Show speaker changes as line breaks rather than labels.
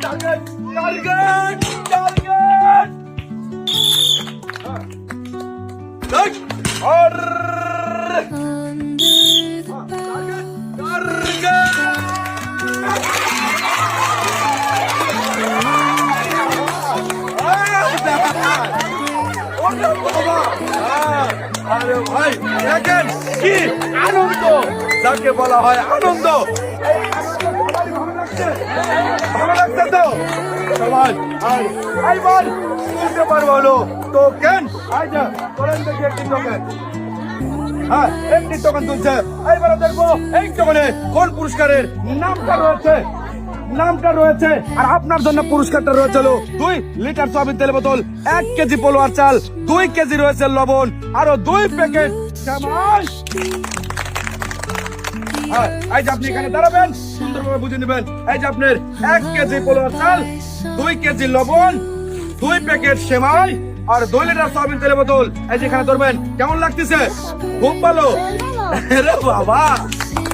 Target target target और আরে ভাই দেখেন কি আনন্দ, যাকে বলা হয় আনন্দ। ভালো লাগছে তো সবাই? এইবার বুঝতে পারবো হলো টোকেন। আচ্ছা করেন দেখি একটি টোকেন। হ্যাঁ একটি টোকেন তুলছে। এইবারে দেখবো এই টোকেনে কোন পুরস্কারের নামটা রয়েছে। আর আপনার জন্য পুরস্কারটা রয়েছে হলো 2 লিটার সয়াবিন তেল বোতল, 1 কেজি পোলোয়ার চাল, 2 কেজি রয়েছে লবণ, আরো 2 প্যাকেট সাবাস। এই যে আপনি এখানে দাঁড়াবেন, সুন্দরভাবে বুঝে নেবেন। এই যে আপনার 1 কেজি পোলোয়ার চাল, 2 কেজি লবণ, 2 প্যাকেট সেমাই আর 2 লিটার সয়াবিন তেল বোতল। এই যে এখানে ধরবেন। কেমন লাগতেছে? খুব ভালো। আরে বাবা।